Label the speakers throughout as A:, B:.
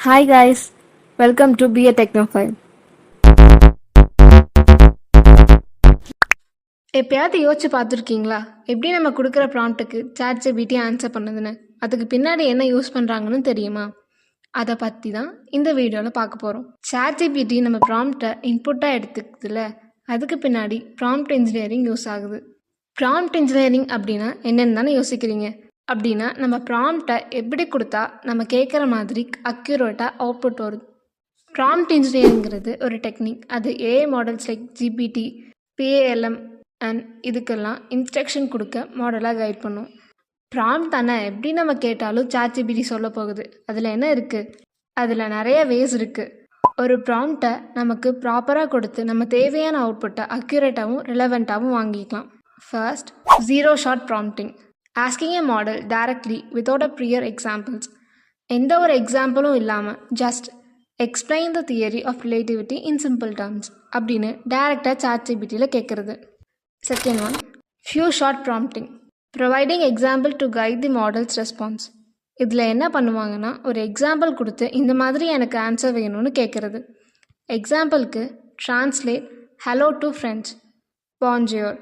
A: Hi guys, welcome to Be a Technophile. எப்பயாவது யோசிச்சு பார்த்துருக்கீங்களா, எப்படி நம்ம கொடுக்குற ப்ராம்ப்ட்டுக்கு ChatGPT ஆன்சர் பண்ணுதுன்னு? அதுக்கு பின்னாடி என்ன யூஸ் பண்ணுறாங்கன்னு தெரியுமா? அதை பற்றி தான் இந்த வீடியோவில் பார்க்க போகிறோம். ChatGPT நம்ம ப்ராம்ப்டை இன்புட்டாக எடுத்துக்குதுல, அதுக்கு பின்னாடி ப்ராம்ப்ட் இன்ஜினியரிங் யூஸ் ஆகுது. ப்ராம்ப்ட் இன்ஜினியரிங் அப்படின்னா என்னென்னு தானே யோசிக்கிறீங்க? அப்படின்னா நம்ம ப்ராம்ப்டை எப்படி கொடுத்தா நம்ம கேட்குற மாதிரி அக்யூரேட்டாக அவுட்புட் வருது. ப்ராம்ப்ட் இன்ஜினியரிங்கிறது ஒரு டெக்னிக். அது AI models like GPT, PaLM and இதுக்கெல்லாம் இன்ஸ்ட்ரக்ஷன் கொடுக்க மாடலாக கைட் பண்ணும். ப்ராம்ப்ட் தானே, எப்படி நம்ம கேட்டாலும் ChatGPT சொல்ல போகுது. அதில் என்ன இருக்குது? அதில் நிறைய வேஸ் இருக்குது. ஒரு ப்ராம்ப்டை நமக்கு ப்ராப்பராக கொடுத்து நம்ம தேவையான அவுட்புட்டை அக்யூரேட்டாகவும் ரிலவெண்ட்டாகவும் வாங்கிக்கலாம். First, zero shot prompting. Asking a model directly without a prior examples. எந்த ஒரு எக்ஸாம்பிளும் இல்லாமல் just explain the theory of relativity in simple terms அப்படின்னு டேரெக்டாக ChatGPTயில் கேட்குறது. Second one, few shot prompting. Providing example to guide the model's response. இதில் என்ன பண்ணுவாங்கன்னா, ஒரு எக்ஸாம்பிள் கொடுத்து இந்த மாதிரி எனக்கு ஆன்சர் வேணும்னு கேட்குறது. எக்ஸாம்பிளுக்கு ட்ரான்ஸ்லேட் ஹலோ டு ஃப்ரெண்ட்ஸ், பான்ஜியோர்.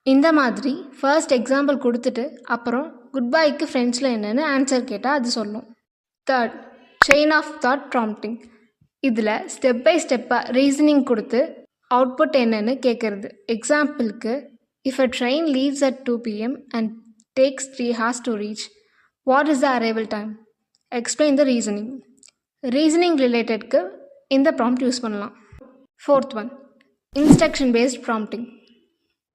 A: இந்த மாதிரி ஃபர்ஸ்ட் எக்ஸாம்பிள் கொடுத்துட்டு அப்புறம் குட்பைக்கு ஃப்ரெண்ட்ஸில் என்னென்னு ஆன்சர் கேட்டால் அது சொல்லும். Third, chain of thought prompting. இதில் ஸ்டெப் பை ஸ்டெப்பாக ரீசனிங் கொடுத்து அவுட்புட் என்னென்னு கேட்குறது. எக்ஸாம்பிளுக்கு, if a train leaves at 2 PM and takes 3 hours to reach, what is the arrival time? Explain the reasoning. Reasoning ரிலேட்டட்க்கு இந்த ப்ராம்ப்ட் யூஸ் பண்ணலாம். Fourth one, instruction based prompting.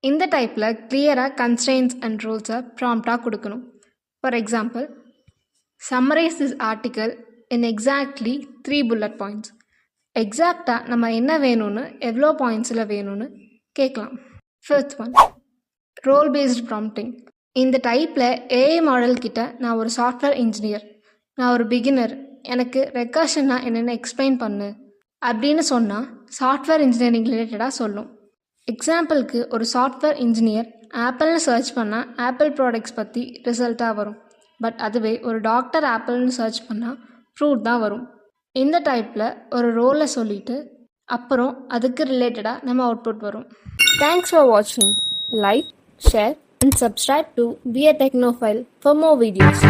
A: இந்த டைப்பில் கிளியராக கன்ஸ்ட்ரெயின்ஸ் அண்ட் ரூல்ஸை ப்ராம்ப்டாக கொடுக்கணும். For example, summarise this article in exactly 3 bullet points. எக்ஸாக்டாக நம்ம என்ன வேணும்னு எவ்வளோ பாயிண்ட்ஸில் வேணும்னு கேட்கலாம். Fifth one, role based prompting. இந்த டைப்பில் ஏஐ மாடல் கிட்ட நான் ஒரு சாஃப்ட்வேர் இன்ஜினியர், நான் ஒரு பிகினர், எனக்கு ரெக்கர்ஷன்னா என்னென்னு எக்ஸ்பிளைன் பண்ணு அப்படின்னு சொன்னால் சாஃப்ட்வேர் இன்ஜினியரிங் ரிலேட்டடாக சொல்லும். எக்ஸாம்பிளுக்கு, ஒரு சாஃப்ட்வேர் இன்ஜினியர் ஆப்பிள்னு சர்ச் பண்ணால் ஆப்பிள் ப்ராடக்ட்ஸ் பற்றி ரிசல்ட்டாக வரும். பட் அதுவே ஒரு டாக்டர் ஆப்பிள்னு சர்ச் பண்ணால் ஃப்ரூட் தான் வரும். இந்த டைப்பில் ஒரு ரோலை சொல்லிவிட்டு அப்புறம் அதுக்கு ரிலேட்டடாக நம்ம அவுட்புட் வரும். தேங்க்ஸ் ஃபார் வாட்சிங். Like, share and subscribe to Be a Technophile for more videos.